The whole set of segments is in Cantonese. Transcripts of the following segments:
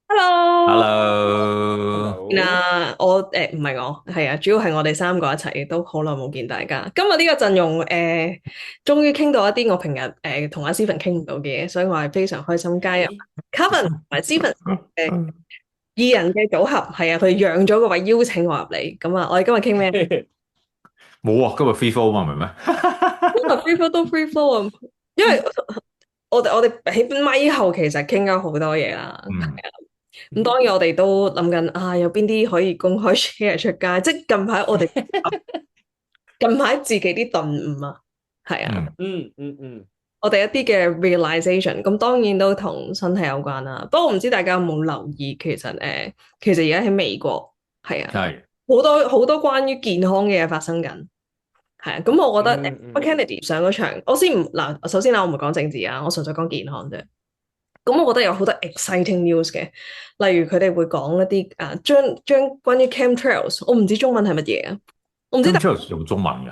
Hello，Hello，我唔係我，係主要係我哋三個一齊，都好耐冇見大家。今日呢個陣容終於傾到一啲我平日同阿 Stephen 傾唔到嘅嘢，所以我係非常開心加入 Kevin 同埋 Stephen 誒二人嘅組合。係啊，佢哋讓咗個位邀請我入嚟。咁啊，我哋今日傾咩？冇啊，今日 free fall 嘛，明咩？今日 free flow 都 free flow 啊，因為我哋喺咪後其實傾咗好多嘢啦。嗯，咁當然我哋都諗緊啊，有邊啲可以公開 share 出街？即係近排我哋近排自己啲頓悟啊，係啊，嗯，我哋一啲嘅 realization，咁當然都同身體有關啦。不過唔知大家有冇留意，其實而家喺美國係啊，係，好多好多關於健康嘅嘢發生緊，係啊。咁我覺得Kennedy 上嗰場，我先唔嗱，首先啦，我唔係講政治啊，我純粹講健康啫。咁我覺得有好多 exciting news 嘅，例如佢哋會講一啲將關於 chemtrails，我唔知中文係乜嘢啊，我唔知 c 但 h e m t r a i l 用中文噶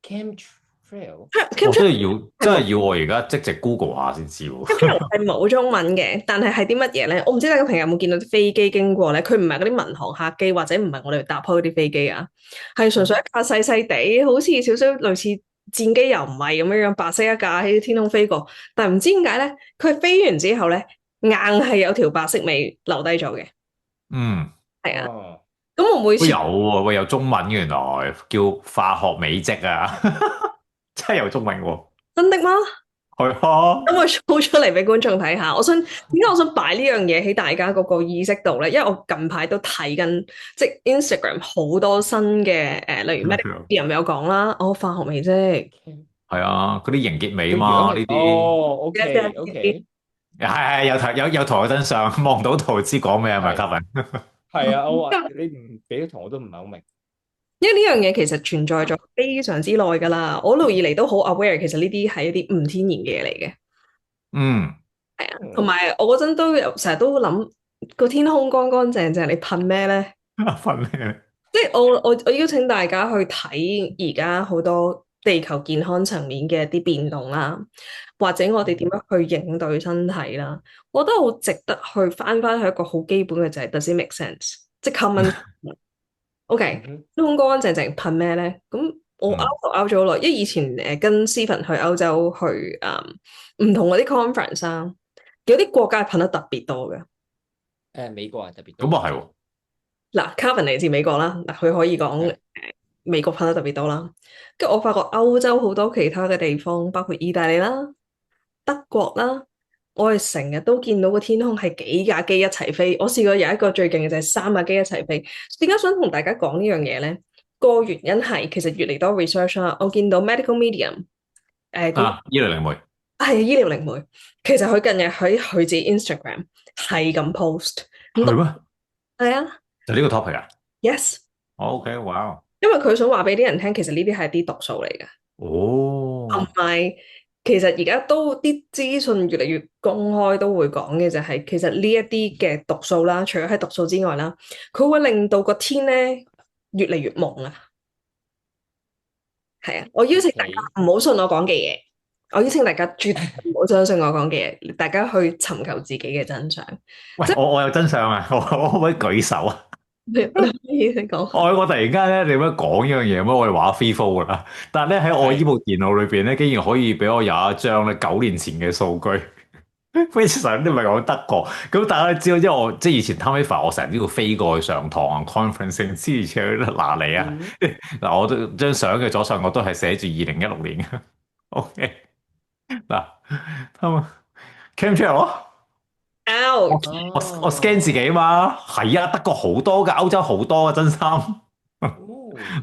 ，chemtrail 我真係要係冇 真係要我而家即直 Google 下先知喎。chemtrail 係冇中文嘅，但係啲乜嘢咧？我唔知大家平日有冇見到啲飛機經過咧？佢唔係嗰啲民航客機，或者唔係我哋搭開嗰啲飛機啊，係純粹一架細細地，好似少少類似戰機又唔係咁樣樣，白色一架喺天空飛過，但係唔知點解咧，佢飛完之後咧，硬係有條白色尾留低咗嘅，嗯，係啊。咁我每次會有喎，喂，有中文嘅原來叫化學美籍啊，真係有中文喎。真的嗎？係啊，咁我 show 出嚟俾觀眾睇下。點解我想擺呢樣嘢喺大家嗰個意識度咧？因為我近排都睇緊，即係 Instagram 好多新嘅例如 Medium 有講啦，我化學微積，係啊，嗰啲凝結尾嘛，呢啲係有圖有真相，望到圖知講咩係咪吸引？因為呢樣嘢其實存在咗非常之耐㗎啦。我一路以嚟都好 aware，其實呢啲係一啲唔天然嘅嘢嚟嘅。嗯，同埋我嗰陣都有成日都諗個天空乾乾淨淨，你噴咩咧？分咩？即係我邀請大家去睇而家好多地球健康層面嘅一啲變動啦，或者我哋點樣去應對身體啦，我覺得好值得去翻去一個好基本嘅就係 does it make sense？即係 common OK，天空乾乾淨淨噴咩咧？咁我 out 嗯，就 out 咗好耐，因為以前跟 Stephen 去歐洲去唔同嗰啲 conference 啊，有啲國家係噴得特別多嘅。咁啊係喎。嗱，Carvin 嚟自美國啦，嗱佢可以講美國噴得特別多啦。跟住我發覺歐洲好多其他嘅地方，包括意大利啦、德國啦，我哋成日都見到個天空係幾架機一齊飛。我試過有一個最勁嘅就係三架機一齊飛。點解想同大家講呢樣嘢咧？個原因係其實越嚟多 research 啦，我見到 medical medium 嗰醫療靈媒係醫療靈媒，其實佢近日喺佢自己 Instagram 係咁 post，咁係咩？係啊就呢個 topic 啊，yes。？OK，哇，因為佢想話俾啲人聽，其實呢啲係啲毒素嚟嘅，同哦，埋其實而家都啲資訊越嚟越公開，都會講嘅就係，其實呢一啲嘅毒素啦，除咗係毒素之外啦，佢會令到個天咧越嚟越朦啊。係啊，我邀請大家唔好信我講嘅嘢，我邀請大家絕對唔好相信我講嘅嘢，大家去尋求自己嘅真相。喂，即係我有真相啊，我可唔可以舉手啊？你可以講，我突然間咧，你點樣講呢樣嘢？咁我哋話 free fall 噶啦，但係咧喺我呢部電腦裏邊咧，竟然可以俾我有一張咧9年前嘅數據。非常你唔係講德國，咁大家都知道，因為我即係以前 time w 我成日都要飛過去上堂啊，conferencing 之類嘅嗱你啊，嗱我都張相嘅左上角都係寫住2016年嘅，OK 嗱，咁啊 chemtrail 咯。我 out。我 scan 自己嘛，係啊，德國好多噶，歐洲好多啊，真心。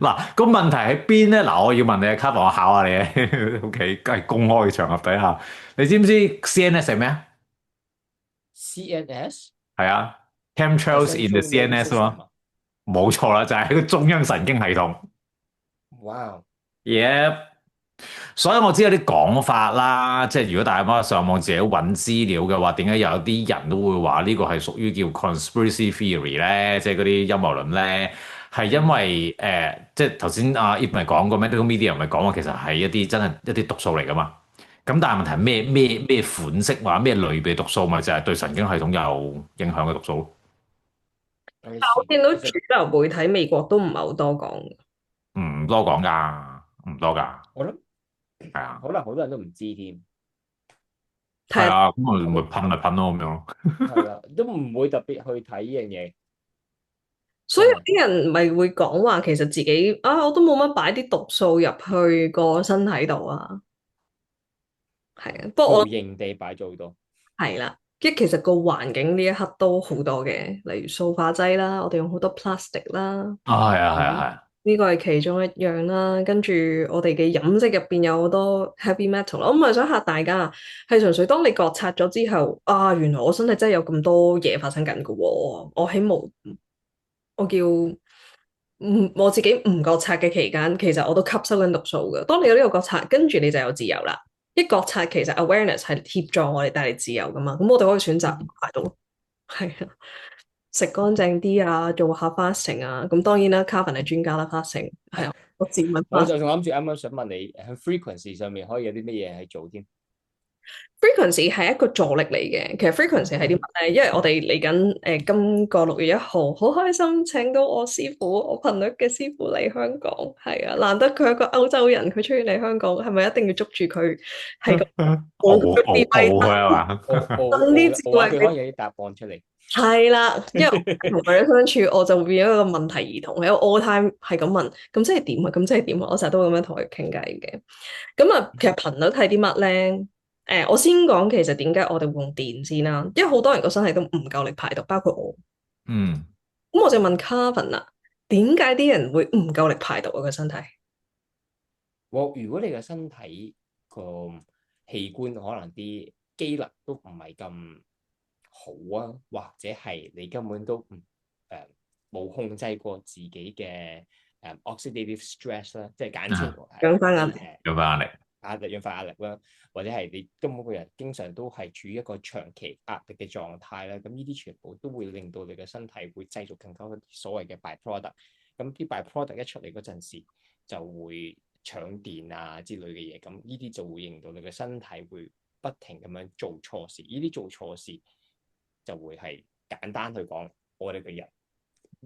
嗱，個問題喺邊咧？嗱，我要問你啊，卡，我考下你啊，OK，梗係公開嘅場合底下，你知唔知 CNS 係咩啊？係啊，chemtrails in the CNS 嘛，冇錯啦，就係喺個中央神經系統。Yep，所以我知有啲講法啦，即係如果大家上網自己揾資料嘅話，點解有啲人都會話呢個係屬於叫 conspiracy theory 咧？即係嗰啲陰謀論咧，係因為即係頭先阿 Ip 咪講過 medical media 咪講話其實係一啲真係一啲毒素嚟噶嘛。咁但係問題係咩款式或者咩類別毒素，咪就係對神經系統有影響嘅毒素咯。我哋前我見到主其實流媒體美國都唔係好多講。唔多講㗎，唔多㗎，我諗係啊，可能好多人都唔知添，係啊，係啊，咁咪噴咯咁樣咯。係啦，都唔會特別去睇呢樣嘢，所以有真係啲人咪會講話，其實自己啊，我都冇乜擺啲毒素入去個身體度啊。係啊，不過我無形地擺咗好多。係啦，即係其實個環境呢一刻都好多嘅，例如塑化劑啦，我哋用好多 plastic 啦，啊，係啊，係啊，係嗯，啊，呢個係其中一樣啦。跟住我哋嘅飲食入邊有好多 heavy metal 啦。我唔係想嚇大家，係純粹當你覺察咗之後，啊，原來我身體真係有咁多嘢發生緊嘅喎。我喺無我叫我自己唔覺察嘅期間，其實我都吸收緊毒素嘅。當你有呢個覺察，跟住你就有自由啦。一覺察其實 awareness 係協助我哋帶嚟自由噶嘛，咁我哋可以選擇排毒咯，係啊，食乾淨啲啊，做下 fasting 啊，咁當然啦，Carvin 係專家啦，fasting 係啊，我自問 我 fasting 就仲諗住啱啱想問你喺 frequency 上面可以有啲乜嘢係做添？frequency 係一個助力嚟嘅。其實 frequency 係啲乜咧？因為我哋嚟緊今個6月1號，好開心請到我師傅，我頻率嘅師傅嚟香港，係啊，難得佢係一個歐洲人，佢出現嚟香港，係咪一定要捉住佢？係個熬我嘅智熬慧，佢係嘛？等啲智我話佢可慧俾以有啲答案出嚟。係啦，因為我同佢相處，我就會變咗一個問題兒童，喺個 all time 係咁問，咁即係點啊？咁即係點啊？我成日都會咁樣同佢傾偈嘅。咁啊，其實頻率係啲乜咧？我先講其實點解我哋會用電先啦，因為好多人個身體都唔夠力排毒，包括我。嗯，咁我就問 Carvin 啦，點解啲人會唔夠力排毒啊？個身體？如果你嘅身體個器官可能啲機能都唔係咁好啊，或者係你根本都唔冇控制過自己嘅oxidative stress 啦，即係簡稱氧化壓力。有翻壓力。氧化壓力啦，或者係你根本個人經常都係處於一個長期壓力嘅狀態啦，咁呢啲全部都會令到你嘅身體會製造更加多所謂嘅 byproduct，咁啲 byproduct 一出嚟嗰陣時就會搶電啊之類嘅嘢，咁呢啲就會令到你嘅身體會不停咁樣做錯事，呢啲做錯事就會係簡單去講，我哋嘅人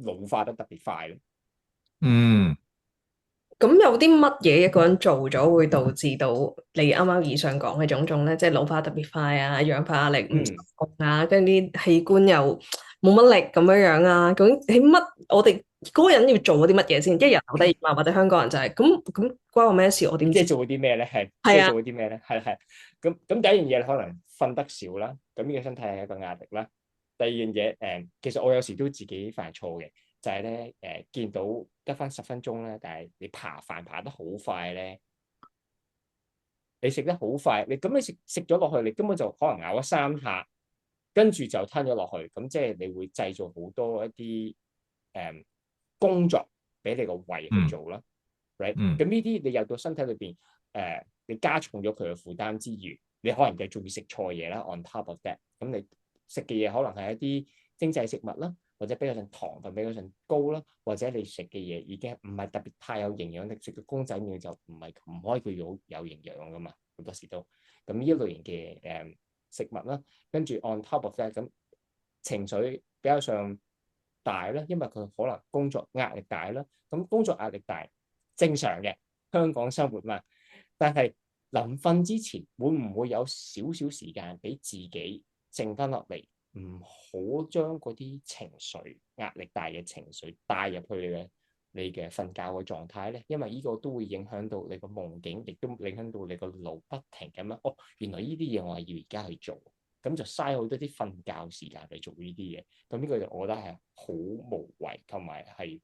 老化得特別快咯。嗯咁有啲乜嘢一個人做咗會導致到你啱啱以上講嘅種種咧，即係老化特別快啊，氧化壓力唔受控啊，跟住啲器官又冇乜力咁樣樣啊？究竟喺乜？我哋嗰個人要做嗰啲乜嘢先？一日留低嘛，或者香港人就係咁關我咩事？我點知？即係做啲咩咧？係即係啊，係做啲咩咧？係咁第一樣嘢可能瞓得少啦，咁呢個身體係一個壓力啦。第二樣嘢其實我有時都自己犯錯嘅，就係咧見到得翻10分鐘咧，但係你扒飯扒得好快咧，你食得好快，你食咗落去，你根本就可能咬咗3下，跟住就吞咗落去，咁即係你會製造好多一啲工作俾你個胃去做啦。right？嗯咁呢啲你入到身體裏邊，你加重咗佢嘅負擔之餘，你可能就仲要食錯嘢啦。On top of that，咁你食嘅嘢可能係一啲精製食物啦，或者比較上糖分比較上高啦，或者你食嘅嘢已經唔係特別太有營養，你食嘅公仔麵就唔可以叫有營養噶嘛，好多時都咁呢一類型嘅食物啦，跟住 on top of that 咁情緒比較上大啦，因為佢可能工作壓力大啦，咁工作壓力大正常嘅香港生活嘛，但係臨瞓之前會唔會有少少時間俾自己靜翻落嚟，唔好將嗰啲情緒壓力大嘅情緒帶入去你嘅瞓覺嘅狀態咧？因為呢個都會影響到你個夢境，亦都影響到你個腦不停咁樣原來呢啲嘢我係要而家去做，咁就嘥好多啲瞓覺時間嚟做呢啲嘢，咁呢個就我覺得係好無謂，同埋係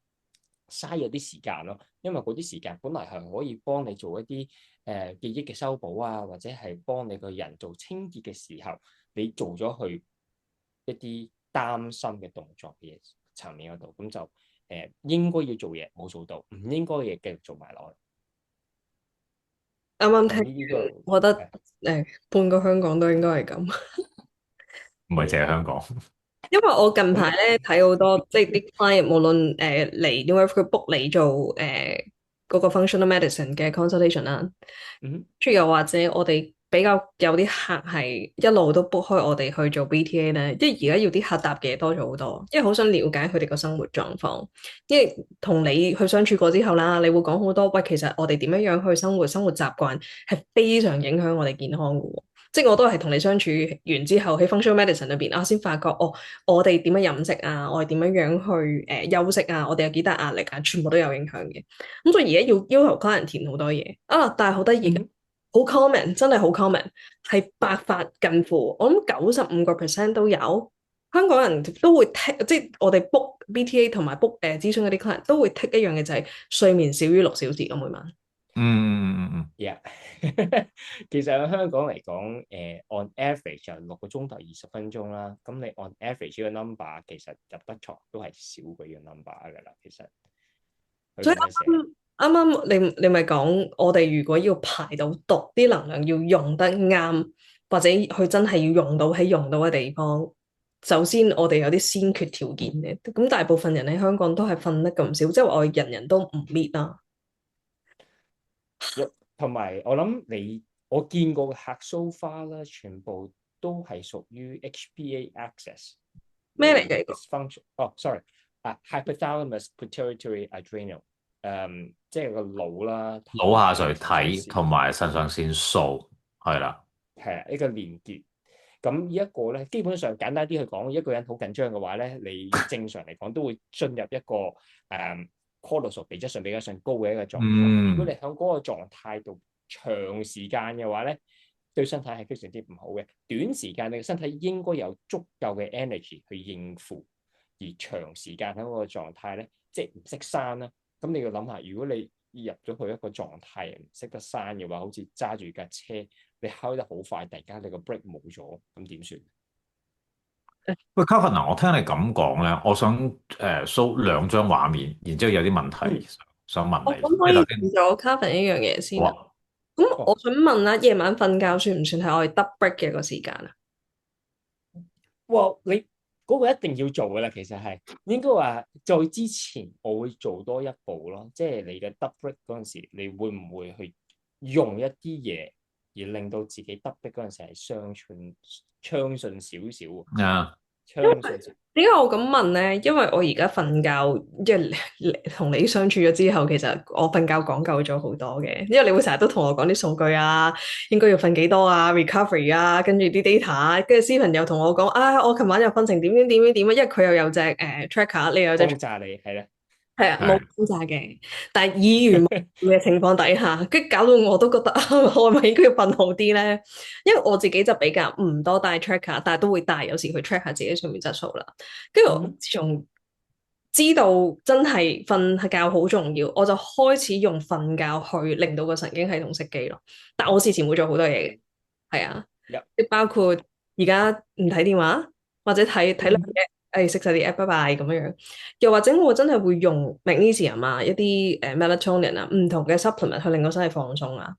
嘥咗啲時間咯。因為嗰啲時間本來係可以幫你做一啲記憶嘅修補啊，或者係幫你個人做清潔嘅時候，你做咗去一啲擔心嘅動作嘅層面嗰度，咁就應該要做嘢冇做到，唔應該嘅嘢繼續做埋落去。啱啱聽咁呢啲完，我覺得半個香港都應該係咁。唔係淨係香港。因為我近排咧睇好多，即係啲 client 無論嚟 New York 佢 book 你做嗰個 functional medicine 嘅 consultation 啦，嗯跟住又或者我哋比較有啲客係一路都 book 開我哋去做 BTA 咧，即係而家要啲客答嘅嘢多咗好多，因為好想了解佢哋個生活狀況，因為同你去相處過之後啦，你會講好多，喂，其實我哋點樣樣去生活，生活習慣係非常影響我哋健康嘅喎。即係我都係同你相處完之後，喺 functional medicine 裏邊啊，先發覺哦，我哋點樣飲食啊，我哋點樣樣去休息啊，我哋有幾大壓力啊，全部都有影響嘅。咁所以而家要求 client 填好多嘢啊，但係好得意嘅，好 common，真係好 common，係百發近乎，我諗95%都有。香港人都會 take，即係我哋 book BTA 同埋 book 諮詢嗰啲 client 都會 take 一樣嘅就係睡眠少於6小時咁每晚。Yeah， 其實喺香港嚟講，on average 就6個鐘頭20分鐘啦。咁你 on average 呢個 number 其實入得錯都係少過呢個 number 㗎啦。其實所以啱啱你咪講，我哋如果要排到毒啲能量要用得啱，或者佢真係要用到喺用到嘅地方，首先我哋有啲先決條件嘅。咁大部分人喺香港都係瞓得咁少，即係話我哋人人都唔 meet 啦。同埋我諗我見過嘅客 so far 啦，全部都係屬於 HPA axis 咩嚟嘅？ dysfunction sorry hypothalamus pituitary adrenal 即係個腦啦，腦下垂體同埋腎上腺素係啦，係啊，呢個連結。咁呢一個咧，基本上簡單啲去講，一個人好緊張嘅話咧，你正常嚟講都會進入一個cortisol 比質比較上高嘅一個狀態。如果你喺嗰個狀態度長時間嘅話咧，對身體係非常之唔好嘅。短時間你嘅身體應該有足夠嘅 energy 去應付，而長時間喺嗰個狀態咧，即係唔識閂啦。咁你要諗下，如果你入咗去一個狀態唔識得閂嘅話，好似揸住架車，你開得好快，突然間你個 brake 冇咗，咁點算？喂，Kevin 啊，我聽你咁講咧，我想show 2張畫面，然之後有啲問題想問你。我可唔可以問咗 Carvin 一樣嘢先啊？哇咁我想問啦，夜晚瞓覺算唔算係我哋 double break 嘅一個時間啊？哇！你嗰個一定要做噶啦，其實係應該話在之前我會做多一步咯，即係你嘅 double break 嗰陣時，你會唔會去用一啲嘢而令到自己 double break 嗰陣時係暢順少少啊？暢順少。點解我咁問咧？因為我而家瞓覺，即係同你相處咗之後，其實我瞓覺講究咗好多嘅。因為你會成日都同我講啲數據啊，應該要瞓幾多啊，recovery 啊，跟住啲 data，跟住 Stephen 又同我講啊，我琴晚又瞓成點點點點點啊，因為佢又有隻tracker，你又有隻轟炸你係啦，係啊，冇轟炸嘅，但係耳濡目染嘅情況底下，跟住搞到我都覺得我係咪應該要瞓好啲咧？因為我自己就比較唔多帶 tracker，但係都會帶，有時去 track 下自己睡眠質素啦。跟住我自從知道真係瞓覺好重要，我就開始用瞓覺去令到個神經系統熄機咯。但我事前會做好多嘢嘅，係啊，即包括而家唔睇電話或者睇兩嘢。誒熄晒啲 app，拜拜咁樣樣。又或者我真係會用 magnesium 啊，一啲melatonin 啊，唔同嘅 supplement 去令個身體放鬆啊，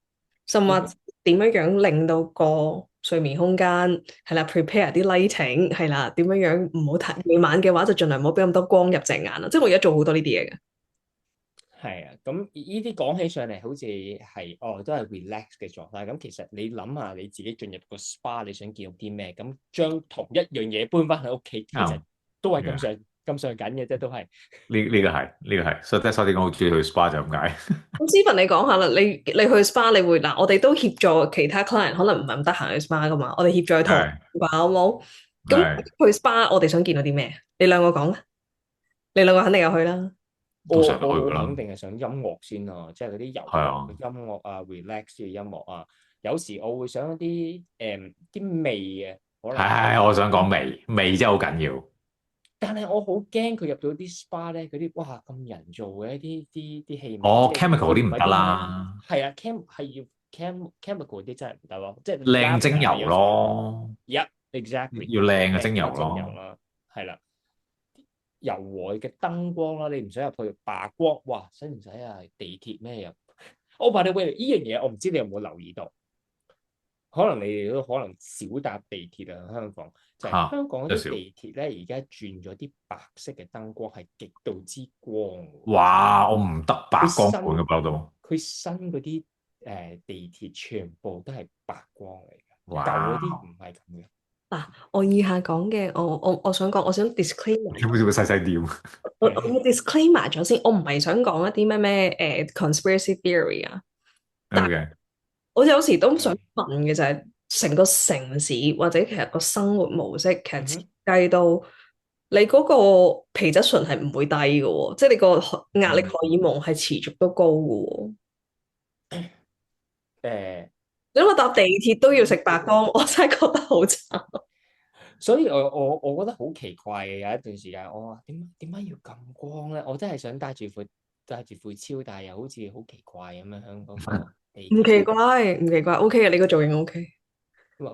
甚或點樣樣令到個睡眠空間係啦，prepare 啲 lighting 係啦，點樣樣唔好太夜晚嘅話就盡量唔好俾咁多光入隻眼啦。即係我而家做好多呢啲嘢嘅。係啊，咁呢啲講起上嚟好似係都係 relax 嘅狀態。咁其實你諗下你自己進入個 spa，你想見到啲咩？咁將同一樣嘢搬翻去屋企，其實都係咁上緊嘅啫，都係。呢個係，所以that's why點解我好中意去 spa 就咁解。咁 Stephen 你講下啦，你去 spa 你會嗱，我哋都協助其他 client 可能唔係咁得閒去 spa 噶嘛，我哋協助去同話好冇？咁去 spa 我哋想見到啲咩？你兩個講啦，你兩個肯定有去啦。我肯定係上音樂先啊，即係嗰啲柔和嘅音樂啊，relax 嘅音樂啊。有時我會想一啲啲味嘅，可能係我想講味真係好緊要。但係我好驚佢入到啲 spa 咧，嗰啲哇咁人造嘅啲氣味。chemical 嗰啲唔得啦。係啊係要 chemical 啲真係唔得咯，即係靚精油咯。exactly 要靚嘅精油咯，係啦。柔和嘅燈光啦，你唔想入去白光，哇，使唔使啊？地鐵咩入？我話你喂，呢樣嘢我唔知你有冇留意到，可能你哋都可能少搭地鐵啊，香港就係香港啲地鐵咧，而家轉咗啲白色嘅燈光，係極度之光。哇！我唔得白光盤嘅包到。佢新嗰啲地鐵全部都係白光嚟嘅，舊哇！嗰啲唔係咁嘅。嗱，我以下講嘅，我想講，我想 disclaimer，好似個細細店。我要 disclaimer 咗先，我唔係想講一啲咩conspiracy theory 啊，但 OK，我有時都想問嘅就係成個城市或者其實個生活模式，其實設嗯哼，計到你嗰個皮質醇係唔會低嘅喎，即係你個壓力荷爾蒙係持續都高嘅喎。誒、你諗下搭地鐵都要食白光，我真係覺得好慘。所以我覺得好奇怪嘅，有一段時間我話點解要咁光咧？我真係想戴住副超，但係又好似好奇怪咁樣喺嗰個地唔奇鐵。怪，唔奇怪，OK 嘅，你個造型 OK。唔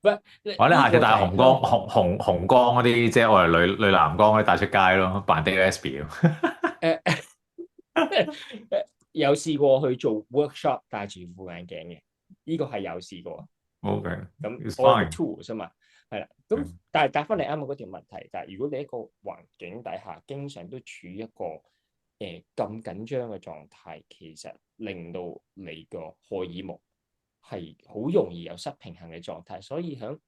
係，或者下次呢個就帶紅光係香港。紅光嗰啲，即係我哋女男裝嗰啲帶出街咯，扮 DSP 誒有試過去做 workshop 戴住副眼鏡嘅，呢個係有試過。咁 OK，it's 我有個 fine。tools 啊嘛，係啦。咁但係答翻你啱啱嗰條問題就係，如果你一個環境底下經常都處於一個咁緊張嘅狀態，其實令到你個荷爾蒙係好容易有失平衡嘅狀態。所以喺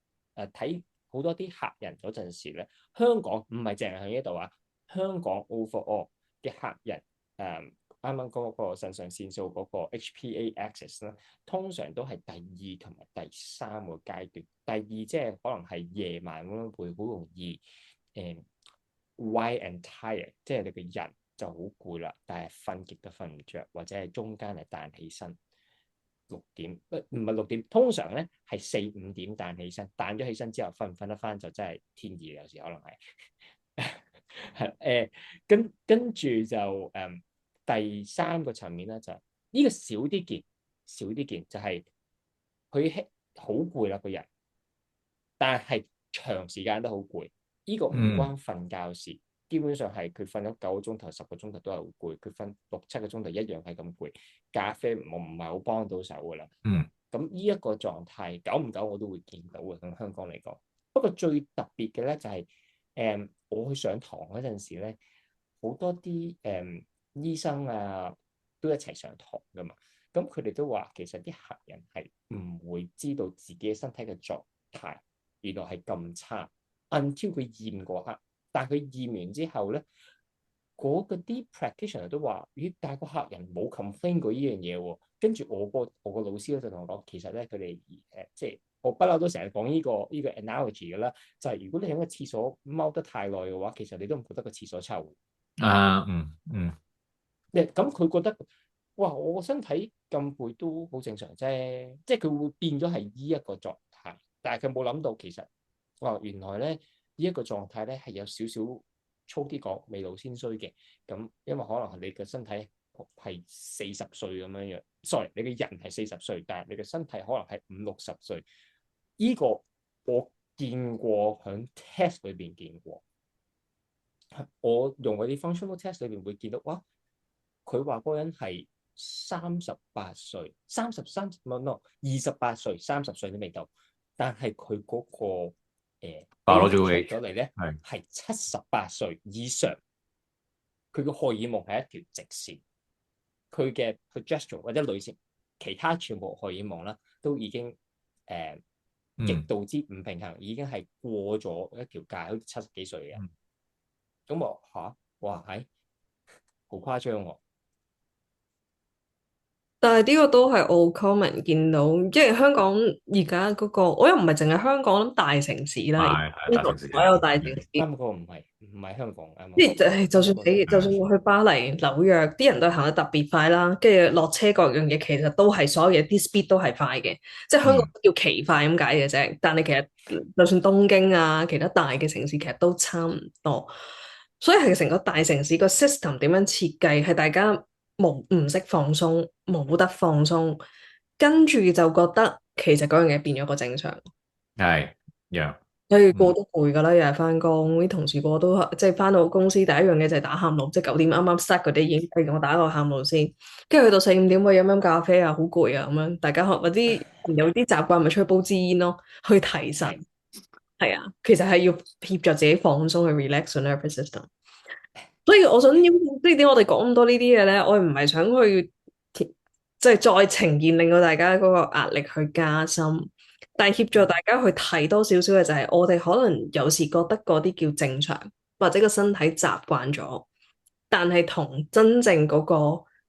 睇好多啲客人嗰陣時咧，香港唔係淨係喺呢度啊，香港 overall 嘅客人啱啱嗰個腎上腺素嗰個 HPA axis 咧，通常都係第二同埋第三個階段。第二即係可能係夜晚咁樣會好容易white and tired，即係你個人就好攰啦，但係瞓極都瞓唔着，或者係中間係彈起身6點，唔係6點，通常咧係4、5點彈起身，彈咗起身之後瞓唔瞓得翻就真係天意，有時可能係係跟住就第三個層面咧就係呢個少啲見就係佢好攰啦個人，但係長時間都好攰。呢個唔關瞓覺事，基本上係佢瞓咗9個鐘頭、10個鐘頭都係好攰，佢瞓6、7個鐘頭一樣係咁攰。咖啡我唔係好幫到手噶啦。咁呢一個狀態久唔久我都會見到嘅，喺香港嚟講。不過最特別嘅咧就係我去上堂嗰陣時咧，好多啲醫生啊都一齊上堂噶嘛。咁佢哋都話其實啲客人係唔會知道自己嘅身體嘅狀態原來係咁差，until 佢驗嗰刻。但係佢驗完之後咧，嗰啲 practitioner 都話：咦，但係個客人冇 complain 過呢樣嘢喎。跟住我個老師咧就同我講，其實咧佢哋即係我不嬲都成日講呢個 analogy 嘅啦，就係如果你喺個廁所踎得太耐嘅話，其實你都唔覺得個廁所臭。咁佢覺得哇，我個身體咁攰都好正常啫，即係佢會變咗係呢一個狀態，但係佢冇諗到其實哇，原來咧呢一個狀態咧係有少少粗啲講未老先衰嘅。咁因為可能係你嘅身體係40歲咁樣樣，sorry，你嘅人係40歲，但係你嘅身體可能係50、60歲。呢個我見過喺 test 裏邊見過，我用嗰啲 functional test 裏邊會見到哇。佢話嗰個人係38歲，28歲，30歲都未到，但係佢嗰個攞咗出佢咗嚟咧係78歲以上，佢個荷爾蒙係一條直線，佢嘅 progesterone 或者女性其他全部荷爾蒙啦，都已經極度之唔平衡，已經係過咗一條界，好似70幾歲嘅。咁我哇係好誇張喎！但係呢個都係我 common 見到，即係香港而家嗰個，我又唔係淨係香港，諗大城市啦，呢個係大城市。所有大城市，啱嗰個唔係香港啱即係就算我去巴黎、紐約，啲人都係行得特別快啦，跟住落車各樣嘢，其實都係所有嘢啲 speed 都係快嘅，即係香港叫奇快咁解嘅啫。但係其實就算東京啊，其他大嘅城市其實都差唔多，所以係成個大城市個 system 點樣設計，係大家唔識放鬆，冇得放鬆，跟住就覺得其實嗰樣嘢變咗個正常。係樣。佢個個都攰噶啦，日日翻工，啲同事個個都即係翻到公司第一樣嘢就係打喊路，即係9點啱啱 start 嗰啲已經俾我打個喊路先，跟住去到4、5點喂飲咖啡啊，好攰啊咁樣，大家或者有啲習慣咪出去煲支煙咯，去提神。係啊，其實係要協助自己放鬆去 relax the nervous system。所以我想即係點我哋講咁多呢啲嘢咧，我唔係想去即係再呈現，令到大家嗰個壓力去加深。但係協助大家去睇多少少嘅就係，我哋可能有時覺得嗰啲叫正常，或者個身體習慣咗，但係同真正嗰個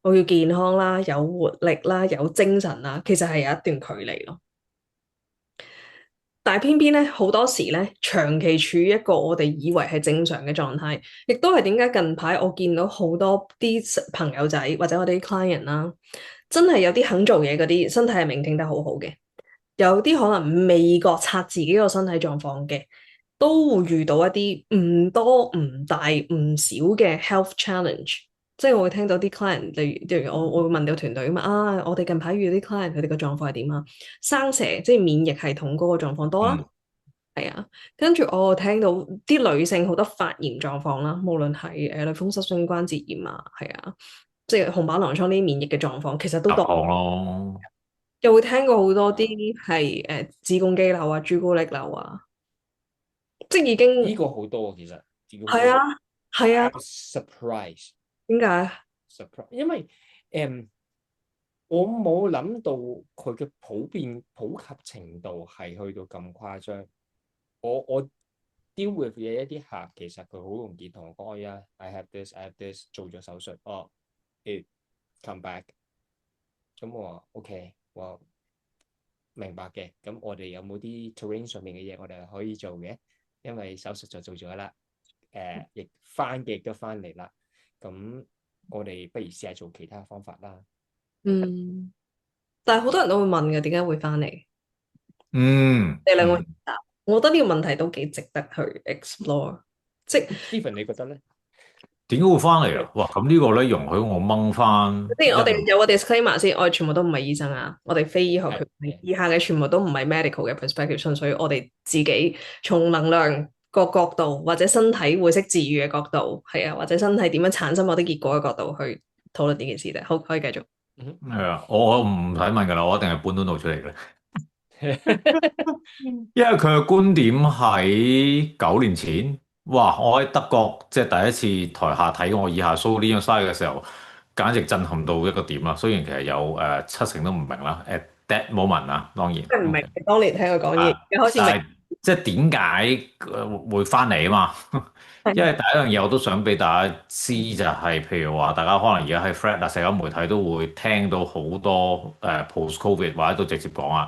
我要健康啦、有活力啦、有精神啦，其實係有一段距離咯。但係偏偏咧，好多時咧，長期處於一個我哋以為係正常嘅狀態，亦都係點解近排我見到好多啲朋友仔或者我哋啲 client 啦，真係有啲肯做嘢嗰啲，身體係 maintain 得好好嘅，有啲可能未覺察自己個身體狀況嘅，都會遇到一啲唔多唔大唔少嘅 health challenge。即係我會聽到啲 client，例如我會問到團隊啊，我哋近排遇到啲 client 佢哋個狀況係點啊？生蛇即係免疫系統嗰個狀況多啦，係啊。跟住我又聽到啲女性好多發炎狀況啦，無論係類風濕性關節炎啊，係啊，即係紅斑狼瘡呢啲免疫嘅狀況，其實都多。咯，又會聽過好多啲係子宮肌瘤啊、朱古力瘤啊，即係已經呢個好多其實，係啊係啊， surprise 點解？ surprise，因為我冇諗到佢嘅普及程度係去到咁誇張。我 deal with 嘅一啲客，其實佢好容易同我講：哎呀，I have this，I have this，做咗手術，哦，it come back。咁我話 OK，我明白嘅。咁我哋有冇啲 terrain 上面嘅嘢我哋係可以做嘅？因為手術就做咗啦，亦翻嘅亦都翻嚟啦。咁我哋不如試下做其他方法啦。嗯，但係好多人都會問嘅，點解會翻嚟？你兩個嗯，答，我覺得呢個問題都幾值得去 explore。即係 Steven，你覺得咧？點解會翻嚟啊？哇，咁呢個咧容許我掹翻之前我哋一有個 disclaimer 先，我哋全部都唔係醫生啊，我哋非醫學係權威，以下嘅全部都唔係 medical 嘅 perspective，純粹我哋自己從能量個角度或者身體會識自愈嘅角度，係啊，或者身體點樣產生嗰啲結果嘅角度去討論呢件事啫。好，可以繼續。係啊，我唔使問噶啦，我一定係搬到度出嚟嘅。因為佢嘅觀點喺9年前，哇！我喺德國即係第一次台下睇我以下 show 呢張 slide 嘅時候，簡直震撼到一個點啦。雖然其實有70%都唔明啦，at that moment 啊，當然。即係唔明 OK 當年聽佢講嘢，而家開始明。但係即係點解會翻嚟啊嘛？因為第一樣嘢我都想俾大家知就係、譬如話大家可能而家喺 Thread 啊社交媒體都會聽到好多post covid 或者都直接講啊，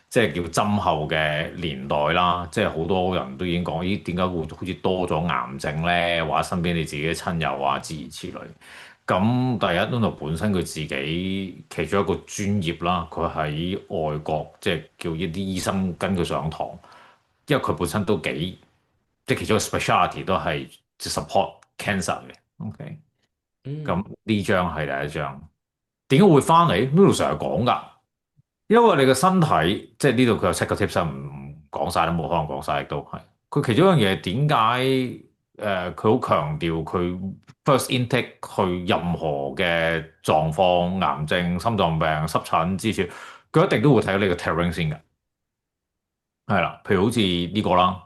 即係叫針後嘅年代啦，即係好多人都已經講，咦點解會好似多咗癌症咧？或者身邊你自己嘅親友啊諸如此類。咁第一 Nuno 本身佢自己其中一個專業啦，佢喺外國即係叫一啲醫生跟佢上堂，因為佢本身都幾即係其中一個 specialty 都係 support cancer 嘅。OK，咁呢張係第一張。點解會翻嚟？Nuno 成日講㗎，因為你嘅身體即係呢度佢有7個 tips，唔講晒都冇可能講晒，亦都係佢其中一樣嘢點解？佢好強調佢 first intake 去任何嘅狀況，癌症、心臟病、濕疹之處，佢一定都會睇到你個 terrain 先嘅。係啦，譬如好似呢個啦，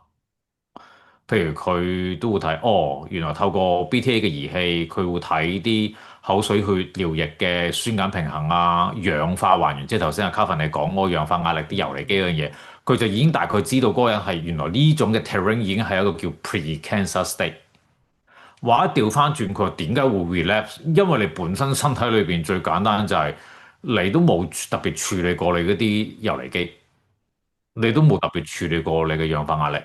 譬如佢都會睇，哦，原來透過 BTA 嘅儀器，佢會睇啲口水血尿液嘅酸鹼平衡啊、氧化還原，即係頭先阿 Calvin 你講嗰個氧化壓力啲游離基嗰樣嘢，佢就已經大概知道嗰個人係原來呢種嘅 terrain 已經係一個叫 pre-cancer state。或者調翻轉，佢話點解會 relapse？因為你本身身體裏邊最簡單就係你都冇特別處理過你嗰啲游離基，你都冇特別處理過你嘅氧化壓力。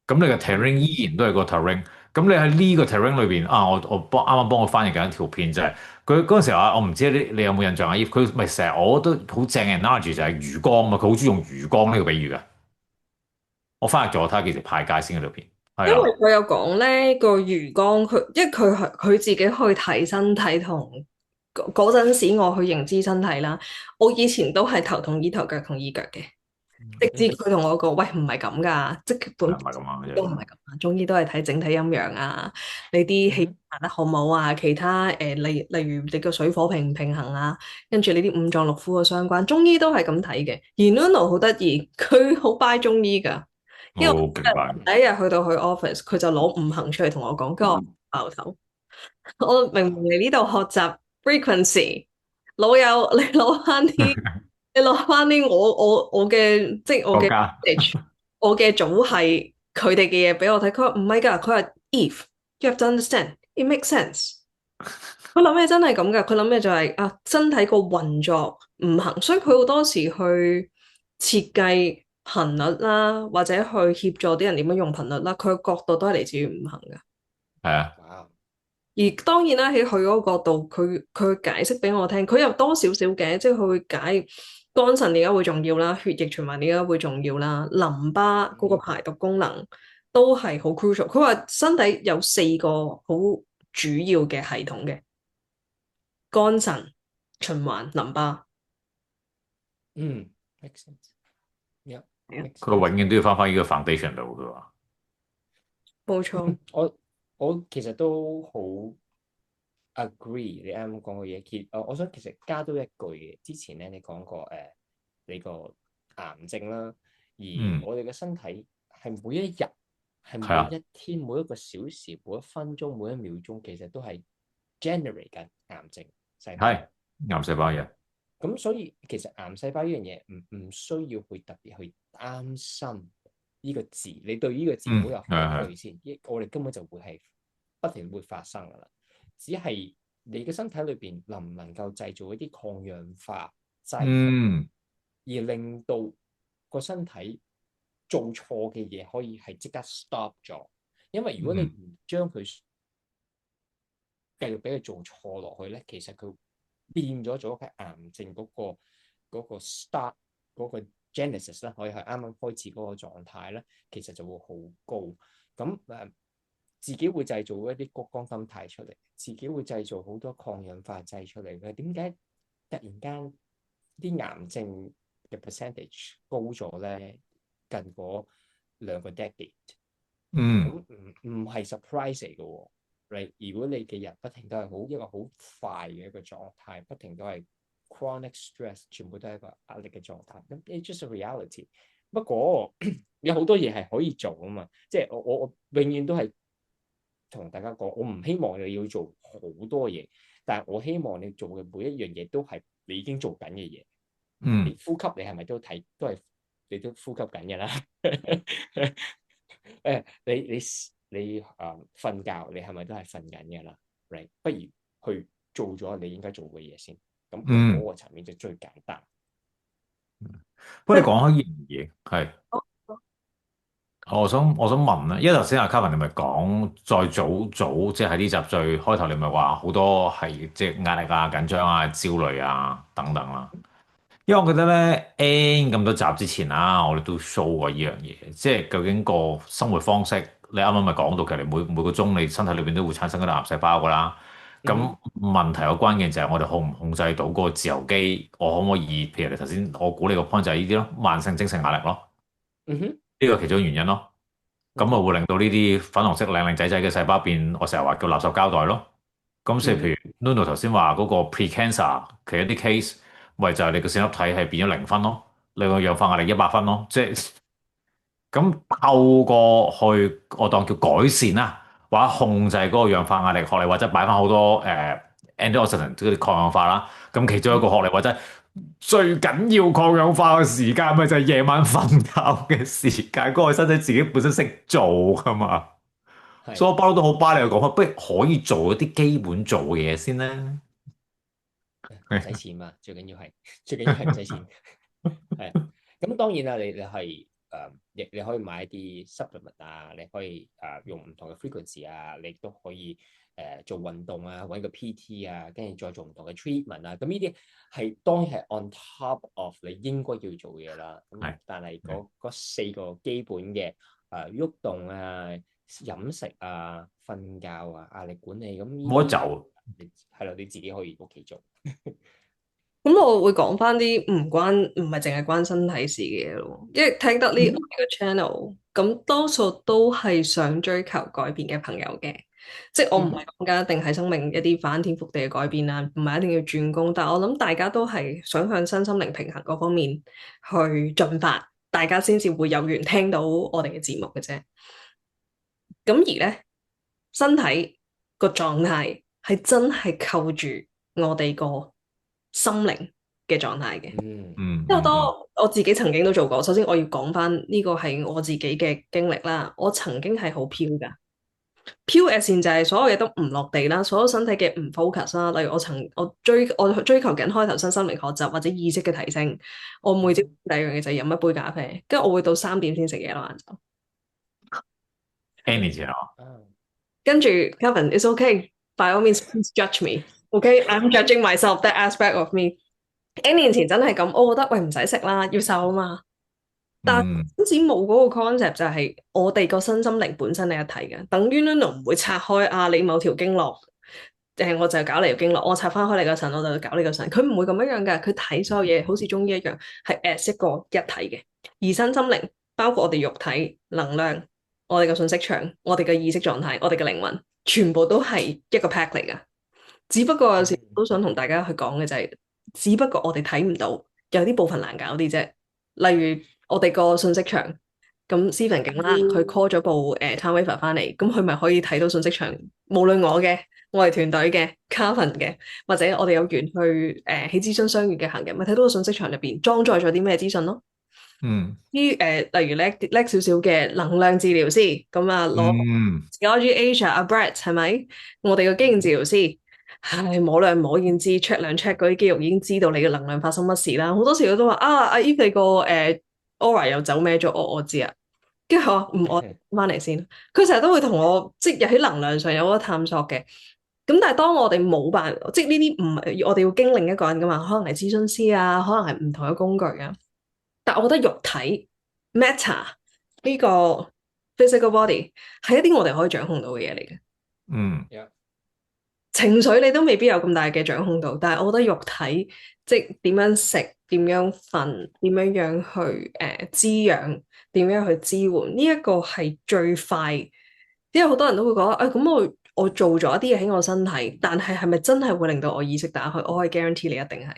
咁你嘅 terrain 依然都係個 terrain。咁你喺呢個 terrain 裏邊啊，我啱啱幫我翻譯緊一條片就係佢嗰陣時話，我唔知你有冇印象啊？佢咪成日我覺得好正嘅 analogy 就係魚缸嘛，佢好中意用魚缸呢個比喻嘅。我翻譯咗，睇下幾時派街先嗰條片。係啊，因為佢有講咧個魚缸，因為佢自己去睇身體同嗰陣時我去認知身體啦。我以前都係頭痛醫頭，腳痛醫腳嘅，直至佢同我講：喂，唔係咁噶，即係本係咪咁啊？都唔係咁啊。中醫都係睇整體陰陽啊，你啲氣行得好唔好啊？其他例如你個水火平唔平衡啊，跟住你啲五臟六腑嘅相關，中醫都係咁睇嘅。而 Nuno 好得意，佢好 buy 中醫噶。因為好勁快。第一日去到佢 office，佢就攞五行出嚟同我講，跟住我爆頭。我明明嚟呢度學習 frequency，老友，你攞翻啲我嘅，即係我嘅 國家 message，我嘅組係佢哋嘅嘢俾我睇。佢話唔係㗎，佢話 Eve，you have to understand，it makes sense。佢諗咩真係咁噶？佢諗咩就係啊，身體個運作唔行，所以佢好多時去設計頻率啦，或者去協助啲人點樣用頻率啦。佢嘅角度都係嚟自於五行噶。係啊，哇！而當然啦，喺佢嗰個角度，佢解釋俾我聽，佢又多少少嘅，即係佢會解肝腎點解會重要啦，血液循環點解會重要啦，淋巴嗰個排毒功能都係好 crucial。佢話身體有4個好主要嘅系統嘅。肝腎、循環、淋巴，make sense，yeah，make 佢 sense。永遠都要翻呢個 foundation 度，佢話。冇錯。我其實都好 agree 你啱啱講嘅嘢。我想其實加多一句嘅。之前咧你講過你個癌症啦，而嗯，我哋嘅身體係每一日、係係啊，每一天、每一個小時、每一分鐘、每一秒鐘，其實都係 generate 緊癌症細胞。係癌細胞嘅。咁所以其實癌細胞呢樣嘢唔需要去特別去擔心呢個字，你對呢個字唔好有恐懼先。我哋根本就會係不停會發生噶啦，只係你嘅身體裏邊能唔能夠製造一啲抗氧化劑，嗯而令到個身體做錯嘅嘢可以係即刻 stop 咗。因為如果你嗯唔將佢繼續俾佢做錯落去咧，其實佢變咗做一個癌症嗰個 start 嗰個 genesis 咧，可以係啱啱開始嗰個狀態咧，其實就會好高。咁自己會製造一啲谷胱甘肽出嚟，自己會製造好多抗氧化劑出嚟嘅。點解突然間啲癌症嘅 percentage 高咗咧？近嗰2個 decade，嗯咁唔係 surprise 嚟嘅喎。如果你嘅人不停都係一個好快嘅一個狀態，不停都係 chronic stress，全部都係一個壓力嘅狀態，咁 it's just a reality。不過有好多嘢係可以做啊嘛，即係我永遠都係同大家講，我唔希望你要做好多嘢，但係我希望你做嘅每一樣嘢都係你已經做緊嘅嘢。你嗯，呼吸你係咪都係你都呼吸緊嘅啦？你瞓覺你係咪都係瞓緊嘅啦？不如去做咗你應該做嘅嘢先。咁嗰個層面就最簡單。不過你講開呢樣嘢，係我想問咧，因為頭先阿 Kevin 你咪講再早，即係喺呢集最開頭，你咪話好多係即係壓力啊、緊張啊、焦慮啊等等啦。因為我覺得咧，N 咁多集之前啦，我哋都 show 過呢樣嘢，即係究竟個生活方式，你啱啱咪講到，其實你每個鐘你身體裏邊都會產生嗰啲癌細胞噶啦。咁嗯問題個關鍵就係我哋控唔控制到嗰個自由基，我可唔可以，譬如你頭先我估你個 point 就係呢啲咯，慢性精神壓力咯，嗯哼呢個其中原因咯。咁啊嗯哼會令到呢啲粉紅色靚靚仔仔嘅細胞變，我成日話叫垃圾膠袋咯。咁即係譬如 Nuno 頭先話嗰個 pre-cancer 其實一啲 case，咪就係你個線粒體係變咗0分咯，你個氧化壓力100分咯，即係咁透過去我當叫改善啦，或者控制嗰個氧化壓力，學你或者擺翻好多antioxidant 嗰啲抗氧化啦。咁其中一個學你或者最緊要抗氧化嘅時間，咪就係夜晚瞓覺嘅時間，嗰個身體自己本身識做噶嘛。所以係我不嬲都好巴你嘅講法，不如可以做一啲基本做嘅嘢先啦。唔使錢嘛，最緊要係唔使錢。係咁當然啦，你係你可以買一啲 supplement 啊，你可以用唔同嘅 frequency 啊，你都可以做運動啊，揾個 PT 啊，跟住再做唔同嘅 treatment 啊。咁呢啲係當然係 on top of 你應該要做嘅嘢啦。咁係但係嗰4個基本嘅喐動啊、飲食啊、瞓覺啊、壓力管理，咁呢冇得啲走。係咯，你自己可以屋企做。咁我會講翻啲唔係淨係關身體事嘅嘢咯，因為聽得呢我哋個 channel，咁多數都係想追求改變嘅朋友嘅，即係我唔係講緊一定係生命一啲翻天覆地嘅改變啦，唔係一定要轉工，但係我諗大家都係想向身心靈平衡嗰方面去進發，大家先至會有緣聽到我哋嘅節目嘅啫。咁而咧，身體個狀態係真係扣住我哋個心靈嘅狀態嘅。嗯因為好多我自己曾經都做過。首先我要講翻呢個係我自己嘅經歷啦。我曾經係好飄㗎，飄 as in 就係所有嘢都唔落地啦，所有身體嘅唔 focus 啦。例如我追求緊開頭身心靈學習或者意識嘅提升，我每朝第一樣嘢就係飲一杯咖啡，跟住我會到3點先食嘢咯晏晝。Annie 姐啊，跟住 Kevin，it's okay，by all means please judge me，OK，I'm judging myself that aspect of me。N 年前真係咁，我覺得喂唔使食啦，要瘦啊嘛。但係嗰陣時冇嗰個 concept 就係我哋個身心靈本身係一體嘅，等於咧就唔會拆開啊你某條經絡，我就搞你條經絡，我拆翻開你個腎，我就搞你個腎，佢唔會咁樣樣嘅，佢睇所有嘢好似中醫一樣，係 as 一個一體嘅。而身心靈包括我哋肉體能量、我哋嘅信息場、我哋嘅意識狀態、我哋嘅靈魂，全部都係一個 pack 嚟㗎。只不過有時都想同大家去講嘅就係，只不過我哋睇唔到，有啲部分難搞啲啫。例如我哋個信息場，咁 Stephen 勁啦，佢 call 咗部Time Waver 翻嚟，咁佢咪可以睇到信息場，無論我係團隊嘅 Carvin 嘅，或者我哋有緣去喺諮詢相遇嘅行人，咪睇到個信息場入邊裝載咗啲咩資訊咯。啲例如叻少少嘅能量治療師，咁啊攞 Psychology Asia 阿 Brett 係咪？我哋嘅經驗治療師。唉，摸兩摸已經知 check 兩 check 嗰啲肌肉已經知道你嘅能量發生乜事啦。好多時佢都話阿 Eve 你個aura 又走咩咗，我知啊。跟住我話唔我翻嚟先。佢成日都會同我即係喺能量上有嗰個探索嘅。咁但係當我哋冇辦，即係呢啲唔係我哋要經另一個人噶嘛，可能係諮詢師啊，可能係唔同嘅工具啊。但我覺得肉體 matter 呢個 physical body 係一啲我哋可以掌控到嘅嘢嚟嘅。情緒你都未必有咁大嘅掌控度，但係我覺得肉體即係點樣食、點樣瞓、點樣樣去滋養、點樣去支援，呢一個係最快。因為好多人都會覺得咁我做咗一啲嘢喺我身體，但係咪真係會令到我意識打開？我可以 guarantee 你一定係。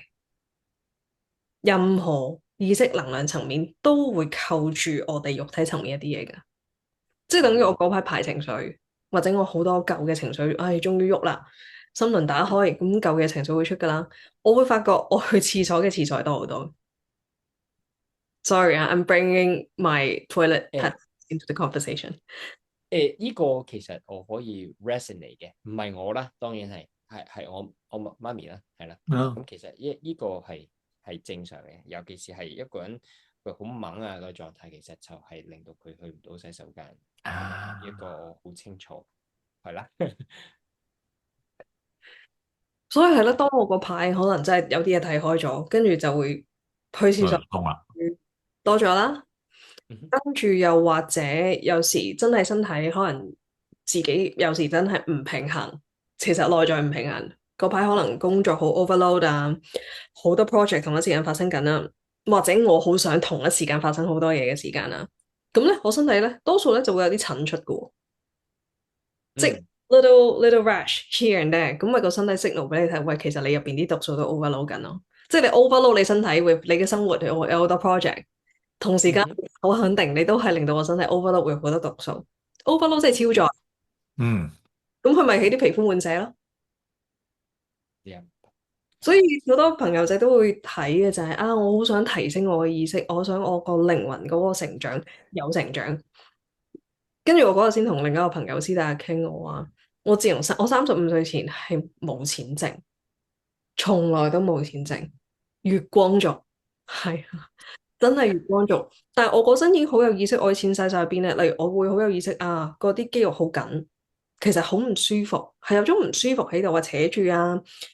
任何意識能量層面都會扣住我哋肉體層面一啲嘢㗎，即係等於我嗰排排情緒，或者我好多舊嘅情緒，終於喐啦，心輪打開，咁舊嘅情緒會出㗎啦。我會發覺我去廁所嘅次數多好多。Sorry 啊，I'm bringing my toilet into the conversation。呢個其實我可以 resonate 嘅，唔係我啦，當然係我媽咪啦，係啦。咁其實呢個係正常嘅，尤其是係一個人佢好猛啊個狀態，其實就係令到佢去唔到洗手間。一個好清楚，係啦。所以係啦，當我個牌可能真係有啲嘢睇開咗，跟住就會去廁所多咗啦。跟住又或者有時真係身體可能自己有時真係唔平衡，其實內在唔平衡。嗰排可能工作好 overload 啊，好多 project 同一時間發生緊啦，或者我好想同一時間發生好多嘢嘅時間啦。咁咧，我身體咧多數咧就會有啲疹出嘅，即係 little rash here and there。咁咪個身體 signal 俾你睇，喂，其實你入邊啲毒素都 overload 緊咯。即係你 overload 你身體會你嘅生活有好多 project。同時間好肯定，你都係令到我身體 overload 會好多毒素，overload 即係超載。咁佢咪喺啲皮膚換瀉咯。所以好多朋友仔都會睇嘅就係我好想提升我嘅意識，我想我個靈魂嗰個成長有成長。跟住我嗰日先同另一個朋友私底下傾，我話我自從我35歲前係冇錢剩，從來都冇錢剩，月光族係。真係月光族，但係我嗰陣已經好有意識，我嘅錢使晒喺邊咧？例如我會好有意識嗰啲肌肉好緊，其實好唔舒服，係有種唔舒服喺度扯住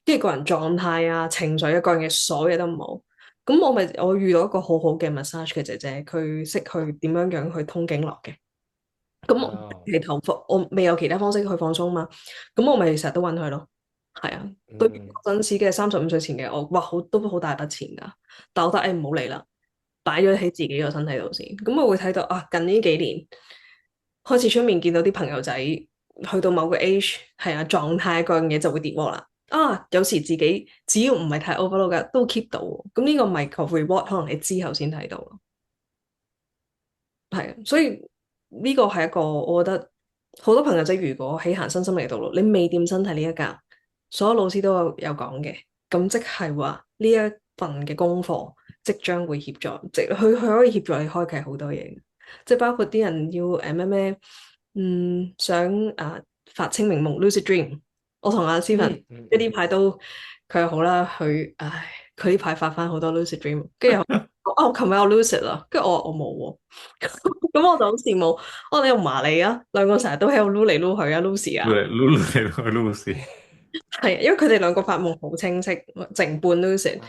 跟住個人狀態情緒各樣嘢，所有嘢都唔好。咁我遇到一個好好嘅 massage 嘅姐姐，佢識去點樣樣去通經絡嘅。咁其頭我未有其他方式去放鬆嘛，咁我咪成日都揾佢咯。係啊，對嗰陣時嘅35歲前嘅我，哇，都好大筆錢噶，但我覺得唔好理啦。擺咗喺自己個身體度先，咁我會睇到近呢幾年開始出面見到啲朋友仔去到某個 age， 係狀態嗰樣嘢就會跌落啦。有時自己只要唔係太 overload 嘅都 keep 到，咁呢個咪個 reward 可能你之後先睇到咯。係啊，所以呢個係一個我覺得好多朋友仔如果喺行身心靈道路，你未掂身體呢一格，所有老師都有講嘅，咁即係話呢一份嘅功課即將會協助，佢可以協助你開啟好多嘢，即係包括啲人要咩咩，想發清明夢 lucid dream。我同阿 Stephen 即係呢排都佢又好啦，佢呢排發翻好多 lucid dream，跟住我琴日有 lucid 啦，跟住我冇喎，咁我就好羨慕，你又唔麻利啊，兩個成日都喺度撈嚟撈去啊，Lucy 啊。Lucy，係啊，因為佢哋兩個發夢好清晰，靜半 lucid，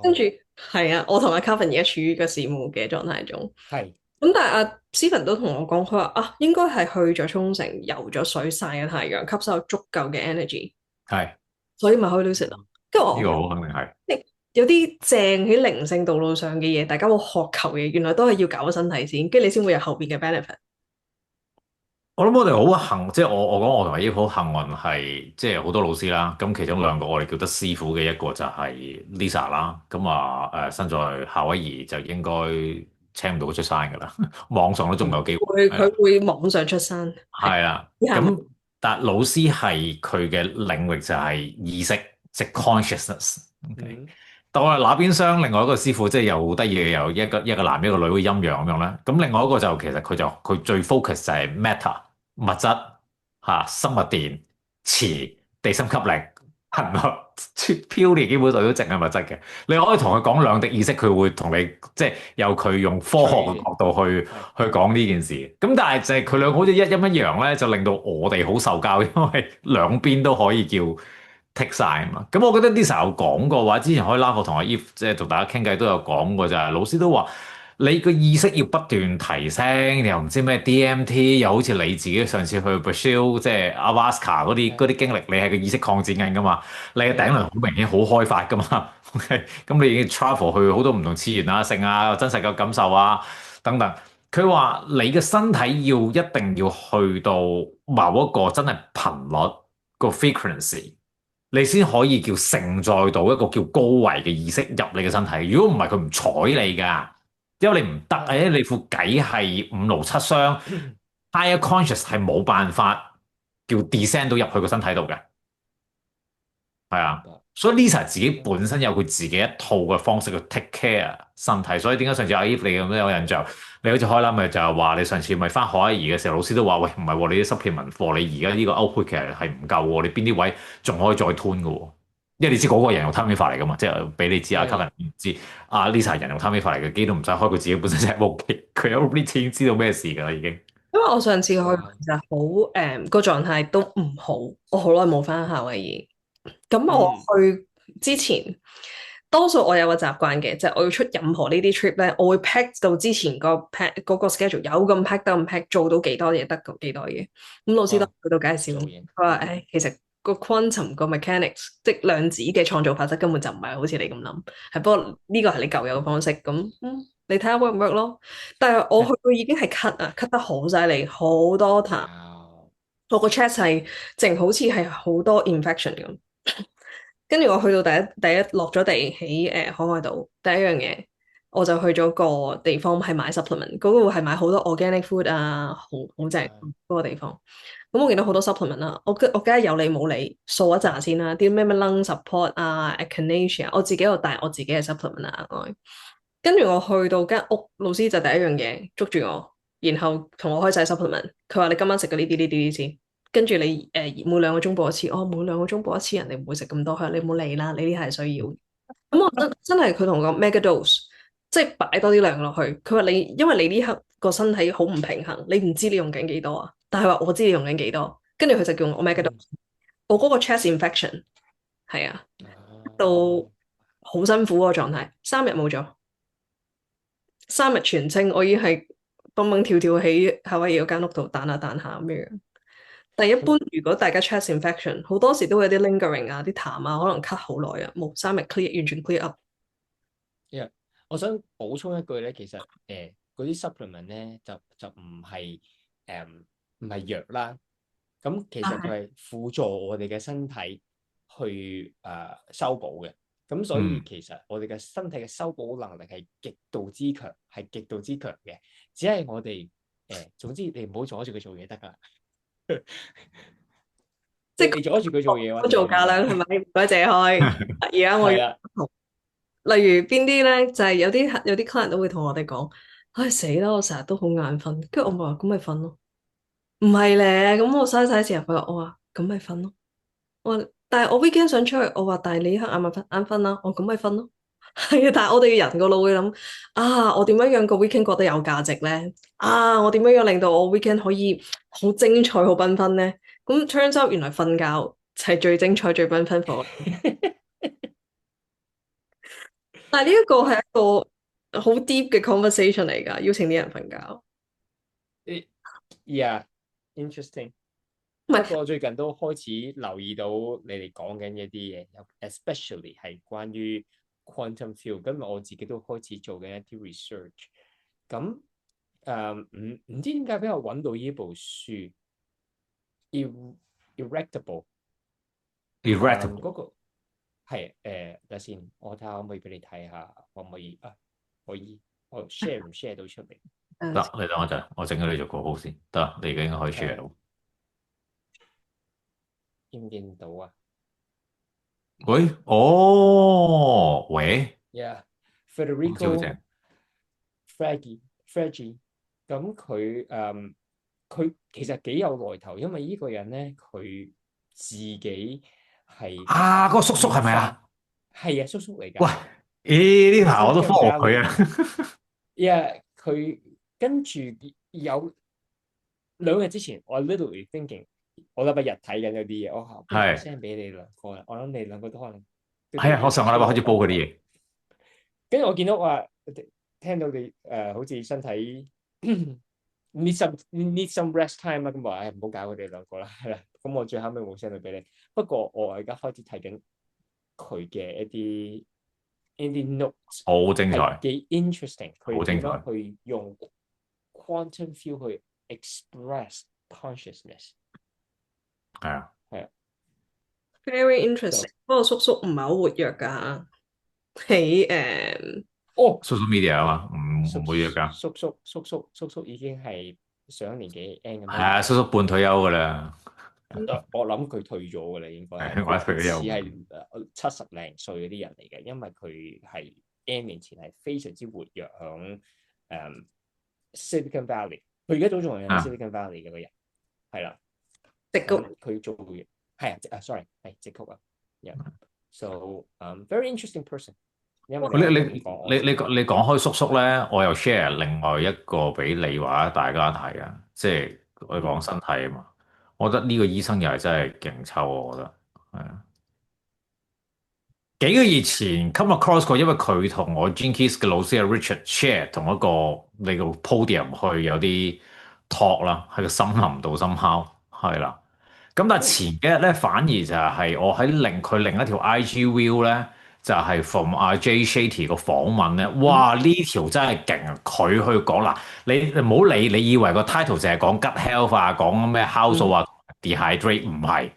跟住哇！係啊，我同阿 Calvin 而家處於個羨慕嘅狀態中。係咁但係阿 Stephen 都同我講，佢話應該係去咗沖繩，游咗水，曬咗太陽，吸收足夠嘅 energy，係所以咪可以 lucid 咯。跟住呢個好肯定係。有啲正喺靈性道路上嘅嘢，大家會渴求嘅，原來都係要搞個身體先，跟住你先會有後邊嘅 benefit。我諗我哋好幸，即係我講我同阿姨好幸運係，即係好多老師啦。咁其中兩個我哋叫得師傅嘅一個就係 Lisa 啦。咁身在夏威夷就應該請唔到佢出山噶啦，網上都仲有機會。佢會網上出山，係係啦，以下咁但老師係佢嘅領域就係意識，即係 consciousness。OK，嗯但我哋那邊廂另外一個師傅即係又好得意嘅，又一個男一個女嘅陰陽咁樣咧。咁另外一個就其實佢最 focus 就係 matter 物質生物電磁地心吸力係咪 purely 基本上都淨係物質嘅。你可以同佢講兩滴意識，佢會同你即係由佢用科學嘅角度去講呢件事。咁但係就係佢兩個好似一陰一陽咧，就令到我哋好受教，因為兩邊都可以叫剔晒啊嘛。咁我覺得 Lisa 有講過話，之前可以拉我同阿 Eve 即係同大家傾偈都有講過就係，老師都話你個意識要不斷提升，又唔知咩 DMT，又好似你自己上次去 Brazil 即係 Alaska 嗰啲經歷，你係個意識擴展緊噶嘛，你嘅頂輪好明顯好開發噶嘛。OK，咁你已經 travel 去好多唔同次元啊、性啊、真實嘅感受啊等等。佢話你嘅身體一定要去到某一個真係頻率個 frequency。你先可以叫承載到一個叫高維嘅意識入你嘅身體。如果唔係，佢唔睬你㗎，因為你唔得。你副偈係五勞七傷，higher conscious 係冇辦法叫 descend 到入去個身體度嘅。係啊，所以 Lisa 自己本身有佢自己一套嘅方式去 take care 身體。所以點解上次阿 Eve 你咁有印象？你好似開啦，咪就係話你上次咪翻夏威夷嘅時候，老師都話：喂，唔係喎，你啲 supplement 課，你而家呢個 output 其實係唔夠喎，你邊啲位仲可以再 tune 嘅喎？因為你知嗰個人用 time 法嚟噶嘛，即係俾你知阿 Kevin 唔知，阿 Lisa 人用 time 法嚟嘅機都唔使開，佢自己本身就係部機，佢有 routine 知道咩事㗎啦已經。因為我上次去哇其實好個狀態都唔好，我好耐冇翻夏威夷。咁我去之前，多數我有個習慣嘅，就係我要出任何呢啲 trip 咧，我會 pack 到之前個 pack 嗰個 schedule 有咁 pack 得咁 pack，做到幾多嘢得幾多嘢。咁老師都喺度介紹，做嘢佢話其實個 quantum 個 mechanics 即係量子嘅創造法則根本就唔係好似你咁諗，係不過呢個係你舊有嘅方式。咁你睇下 work 唔 work 咯。但係我去到已經係咳得好犀利，好多痰。哇我個 chest 係淨好似係好多 infection 咁。跟住我去到第一落咗地喺海外島，第一樣嘢我就去咗個地方係買 supplement，嗰個係買好多 organic food 啊，好正嗰個地方。咁我見到好多 supplement 啦，我梗係有理冇理掃一紮先啦，啲咩 lung support 啊 echinacea，我自己又帶我自己嘅 supplement 啊，跟住我去到間屋，老師就第一樣嘢捉住我，然後同我開晒 supplement，佢話你今晚食嘅呢啲先。跟住你每兩個鐘播一次，每兩個鐘播一次，人哋唔會食咁多，佢話你唔好理啦，你呢係需要。咁我覺得真係佢同個 mega dose，即係擺多啲量落去。佢話你因為你呢刻個身體好唔平衡，你唔知你用緊幾多啊，但係話我知你用緊幾多，跟住佢就叫我 mega dose。我嗰個 chest infection 係啊，到好辛苦嗰個狀態，3日冇咗，3日全清，我已經係蹦蹦跳跳喺夏威夷嗰間屋度彈下彈下咁樣。但一般如果大家 chest infection，好多時都會有啲 lingering 啊，啲痰啊，可能咳好耐啊，冇3日 clear 完全 clear up。Yeah，我想補充一句咧，其實嗰啲 supplement 咧就唔係藥啦，咁其實佢係輔助我哋嘅身體去修補嘅，咁所以其實我哋嘅身體嘅修補能力係極度之強，係極度之強嘅，只係我哋總之你唔好阻住佢做嘢得㗎。即係你阻住佢做嘢喎，我做架啦，係咪？唔該借開。而家我要係啦，例如邊啲咧，就係有啲 client 都會同我哋講，唉死啦，我成日都好眼瞓，跟住我咪話咁咪瞓咯，唔係咧，咁我嘥晒時間瞓，我話咁咪瞓咯，我話但係我 weekend 想出去，我話但係你依刻眼瞓啦，我咁咪瞓咯，係啊，但係我哋嘅人個腦會諗啊，我點樣讓個 weekend 覺得有價值咧？啊，我點樣樣令到我 weekend 可以好精彩、好繽紛咧？咁 turns out 原來瞓覺係最精彩、最繽紛嘅。但係呢一個係一個好 deep 嘅 conversation 嚟㗎，邀請啲人瞓覺。Yeah，interesting。唔係，不過我最近都開始留意到你哋講緊一啲嘢，especially 係關於 quantum field。今日我自己都開始做緊一啲 research。咁唔知點解俾我揾到呢部書，Erectable。嗰個係等下先，我睇下可唔可以俾你睇下，可唔可以啊？可以，我 share 唔 share 到出嚟？得，你等我陣，我整咗你做個好先。得，你而家應該可以 share 到。見唔見到啊喂，哦，喂，好似好？Yeah，Federico 正。Fragi。咁佢其實幾有來頭，因為呢個人咧佢自己係啊，嗰個叔叔係咪啊？係啊，叔叔嚟喂，㗎。呢排我都 follow 佢啊。佢跟住有2日之前，我 literally thinking，我禮拜日睇緊嗰啲嘢，我不如係 send 俾你兩個啦。我諗你兩個都可能都係啊，我上個禮拜開始煲佢啲嘢。跟住我見到話，聽到你好似身體 need some rest time 啦，咁話唔好搞佢哋兩個啦，係啦。咁我最後尾冇 send 到俾你。不過我而家開始睇緊佢嘅一啲 notes，好精彩，係幾 interesting。佢點好精彩。樣去用 quantum field 去 express consciousness？係啊，係啊， very interesting。不過叔叔唔係好活躍㗎，喺哦， social media 啊嘛，唔會約㗎。叔叔已經係上年紀 N 咁樣。係啊，叔叔半退休㗎啦。我諗佢退咗㗎啦，應該係。係我退咗休似係70零歲嗰啲人嚟嘅，因為佢係 N 年前係非常之活躍響Silicon Valley。佢而家都仲係喺 Silicon Valley 嘅個人，係啦。直谷佢做嘅係sorry 係直谷啊。So very interesting person。因為你講開叔叔咧，我又 share 另外一個俾你或者大家睇啊，即係我哋講身體啊嘛。我覺得呢個醫生又係真係勁抽，我覺得係啊。幾個月前 come across 過，因為佢同我 Gene Keys 嘅老師係 Richard share 同一個你個 podium 去有啲 talk 啦，喺個森林度深烤係啦。咁但係前幾日咧，反而就係我喺佢另一條 IG view 咧，就係 from 阿 Jay Shetty 個訪問咧，哇！呢條真係勁啊！佢去講嗱，你唔好理，你以為個 title 淨係講 gut health 啊，講咩酵素啊，dehydrate 唔係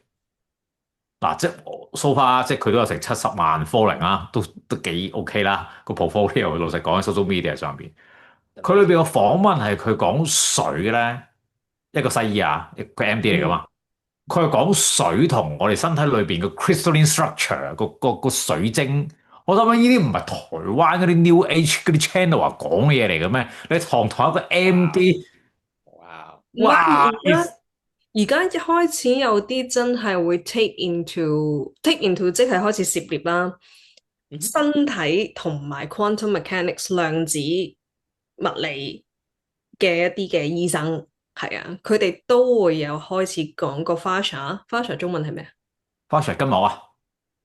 嗱，即係 so far 即係佢都有成70萬 following 啦，都幾 OK 啦個 portfolio。老實講喺 social media 上邊，佢裏邊個訪問係佢講水咧，一個西醫啊，佢 MD 嚟噶嘛。佢係講水同我哋身體裏邊嘅 crystalline structure 個水晶，我諗緊呢啲唔係台灣嗰啲 New Age 嗰啲 channel 話講嘅嘢嚟嘅咩？你同一個 MD，哇！而家一開始有啲真係會 take into 即係開始涉獵啦，身體同埋 quantum mechanics 量子物理嘅一啲嘅醫生。係啊，佢哋都會有開始講個 fascia 中文係咩啊？ fascia 筋膜啊，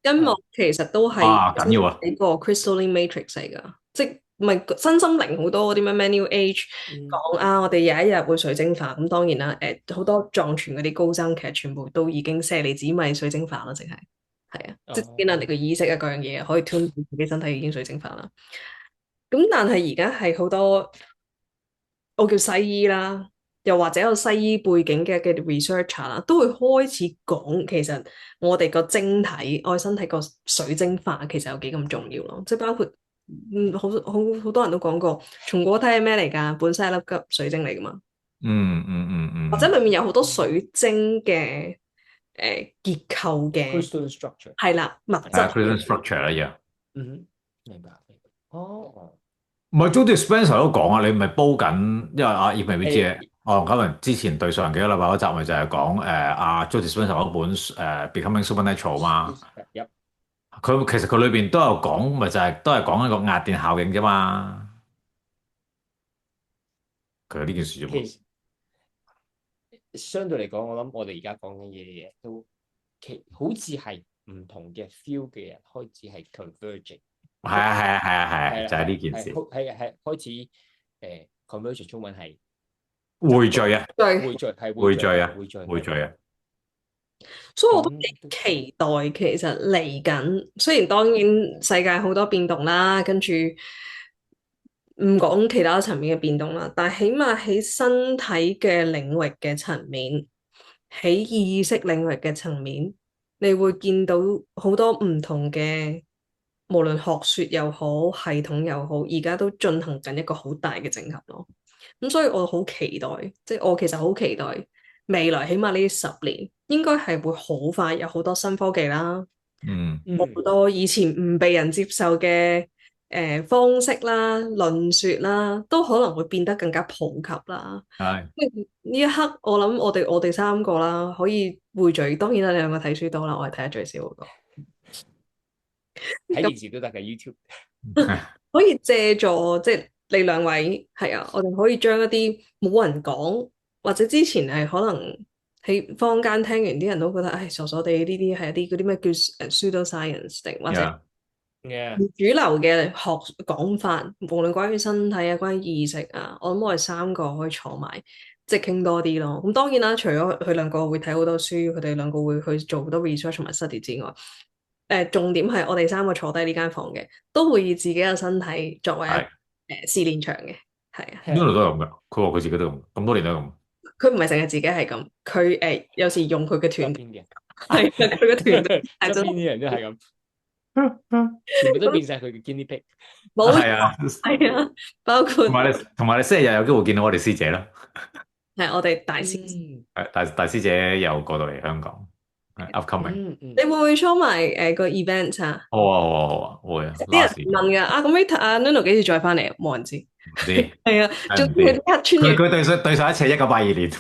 筋膜其實都係緊要啊！呢個 crystalline matrix 嚟㗎，即係唔係身心靈好多嗰啲咩 New Age 講啊，我哋有一日會水晶化，咁當然啦，好多藏傳嗰啲高僧其實全部都已經舍利子咪水晶化啦，淨係啊，即係見人哋個意識啊，各樣嘢可以 tune 自己身體已經水晶化啦。咁但係而家係好多我叫西醫啦。又或者有西醫背景嘅 researcher 啦，都會開始講其實我哋個晶體，我哋身體個水晶化其實有幾咁重要咯。即係包括好多人都講過，松果體係咩嚟㗎？本身係粒水晶嚟㗎嘛。或者裡面有好多水晶嘅結構嘅 crystal structure 係啦物係質。 prison structure 一樣。嗯，明白。哦，唔係 Joe Dispenza 都講啊，你咪煲緊，因為阿葉未必知嘅。誒哦，可能之前對上幾個禮拜嗰集咪就係講阿 Joe Dispenza 嗰本Becoming Supernatural 嘛。入佢其實佢裏邊都有講，咪就係、都係講一個壓電效應啫嘛。佢有呢件事啫嘛。其實相對嚟講，我諗我哋而家講嘅嘢都好似係唔同嘅 feel 嘅人開始係 converging。係啊係啊係啊係啊，係就係呢件事。係開始converging 中文係匯聚啊，對，匯聚係匯聚啊，匯聚匯聚啊。所以我都咁幾期待其實嚟緊，雖然當然世界好多變動啦，跟住唔講其他層面嘅變動啦，但係起碼喺身體嘅領域嘅層面，喺意識領域嘅層面，你會見到好多唔同嘅，無論學說又好，系統又好，而家都進行緊一個好大嘅整合咯。咁所以我好期待，即係我其實好期待未來起碼呢10年，應該係會好快有好多新科技啦，嗯，好多以前唔被人接受嘅方式啦、論說啦，都可能會變得更加普及啦。係呢一刻，我哋三個啦，可以匯聚。當然啦，你兩個睇書多啦，我係睇得最少嗰個。睇電視都得嘅 YouTube。可以借助即係你兩位係啊，我哋可以將一啲冇人講，或者之前係可能喺坊間聽完啲人都覺得唉傻傻地呢啲係一啲嗰啲咩叫pseudo-science 定或者 yeah，Yeah，主流嘅學講法，無論關於身體啊、關於意識啊，我諗我哋三個可以坐埋即係傾多啲咯。咁當然啦，除咗佢兩個會睇好多書，佢哋兩個會去做好多 research 同埋 study 之外，重點係我哋三個坐低呢間房嘅，都會以自己嘅身體作為係試練場嘅，係啊。呢度都係咁噶。佢話佢自己都咁，咁多年都係咁。佢唔係淨係自己係咁，佢有時用佢嘅團隊，側邊嘅係啊，佢嘅團隊係真側邊啲人都係咁，全部都變晒佢嘅 guinea pig。冇係啊，係啊，包括同埋你星期日有機會見到我哋師姐啦。係我哋大師。係大師姐又過到嚟香港，係 upcoming。嗯，你會唔會 show 埋個 event 啊？好啊好啊好啊，會啊。啲人 last 問㗎，咁 Rita 啊 Nuno 幾時再翻嚟啊？冇人知。唔知，係啊，仲唔知要佢穿佢越。佢對上一次係1982年。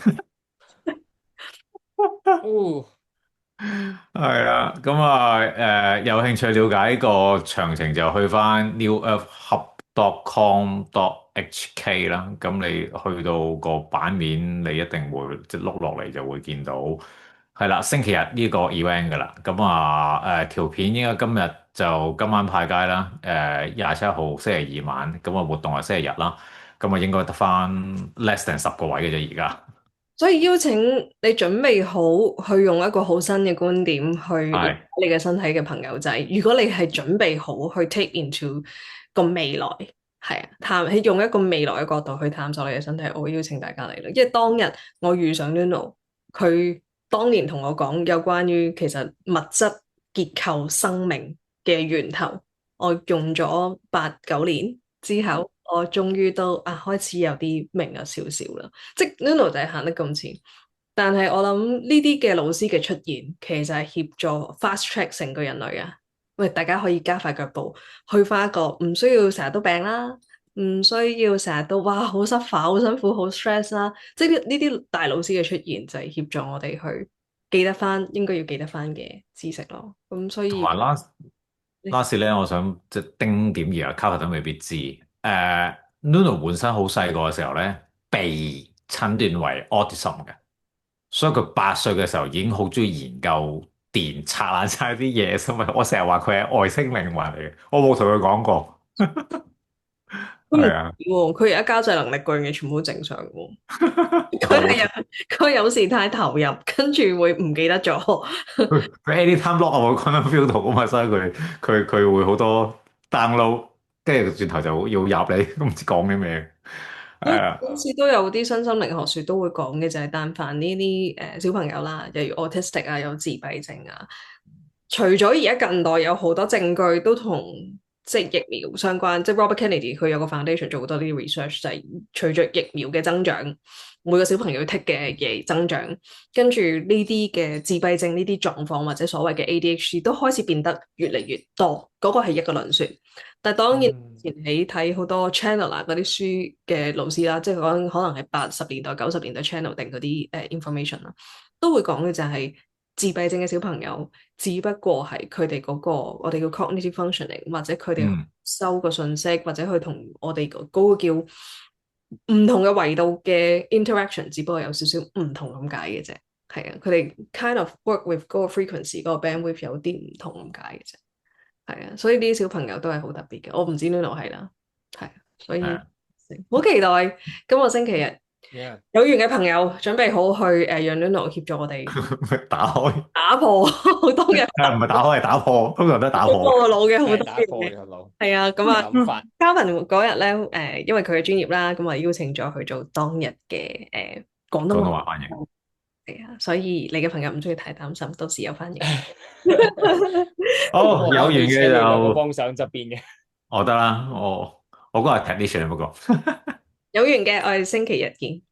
哦，係啊，咁啊有興趣了解個詳情就去翻 newearthhub.com.hk 啦。咁你去到個版面，你一定會即係碌落嚟就會見到。係啦，星期日呢個 event 噶啦。咁條片應該今晚派街啦。27號星期二晚，咁啊活動係星期日啦。咁啊應該得翻 less than 10個位嘅啫，而家。所以邀請你準備好去用一個好新嘅觀點去係你嘅身體嘅朋友仔，如果你係準備好去 take into 個未來，係啊，係用一個未來嘅角度去探索你嘅身體，我會邀請大家嚟咯。因為當日我遇上 Nuno，佢當年同我講有關於其實物質結構生命嘅源頭，我用咗8、9年之後。我終於都開始有啲明咗少少啦，即係 Nuno 就係行得咁前，但係我諗呢啲嘅老師嘅出現，其實係協助 fast track 成個人類啊！喂，大家可以加快腳步，去翻一個唔需要成日都病啦，唔需要成日都哇好 suffer 好辛苦好 stress 啦，即係呢啲大老師嘅出現就係協助我哋去記得翻應該要記得翻嘅知識咯。咁所以同埋 last 咧，我想即係丁點而家 cover 都未必知。Nuno 本身好細個嘅時候咧，被診斷為 autism 嘅，所以佢8歲嘅時候已經好中意研究電，拆爛晒啲嘢。所以我成日話佢係外星靈魂嚟嘅，我冇同佢講過。佢唔係啊，係喎，佢而家交際能力嗰樣嘢全部都正常喎。佢有時太投入，跟住會唔記得咗。佢 anytime lock 我個 quantum field 度啊嘛，所以佢會好多 download，跟住轉頭就要入你，都唔知講啲咩。係啊，公司都有啲身心靈學說都會講嘅，就係但凡呢啲小朋友啦，例如 autistic 啊，有自閉症啊，除咗而家近代有好多證據都同即係疫苗相關，即係 Robert Kennedy 佢有個 foundation 做好多啲 research，就係隨着疫苗嘅增長，每個小朋友 take 嘅嘢增長，跟住呢啲嘅自閉症呢啲狀況或者所謂嘅 ADHD 都開始變得越嚟越多，嗰個係一個論説。但係當然，前你睇好多 channel 啊嗰啲書嘅老師啦，即係講可能係80年代、90年代 channel 定嗰啲information 啦，都會講嘅就係自閉症嘅小朋友，只不過係佢哋嗰個我哋叫 cognitive functioning，或者佢哋收個信息，或者佢同我哋嗰個叫唔同嘅維度嘅 interaction，只不過有少少唔同咁解嘅啫。係啊，佢哋 kind of work with 嗰個 frequency 嗰個 bandwidth 有啲唔同咁解嘅啫。係啊，所以呢啲小朋友都係好特別嘅。我唔知 Nuno 係啦，係，所以好期待今個星期日 Yeah. 有緣嘅朋友準備好去讓 Nuno 協助我哋打破好多嘅唔係打開係打破，通常都係打破。個腦嘅好多打破嘅你個腦。係啊，咁啊諗法。 Calvin 嗰日咧因為佢嘅專業啦，咁啊邀請咗佢做當日嘅廣東話翻譯。係啊，所以你嘅朋友唔需要太擔心，到時有翻譯。好，有緣嘅就幫手側邊嘅。我得啦，我嗰日 technician 不過有緣嘅，我哋星期日見，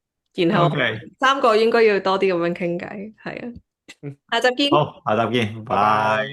然後 OK 3個應該要多啲咁樣傾偈，係啊，下集見。好，下集見，拜拜。拜。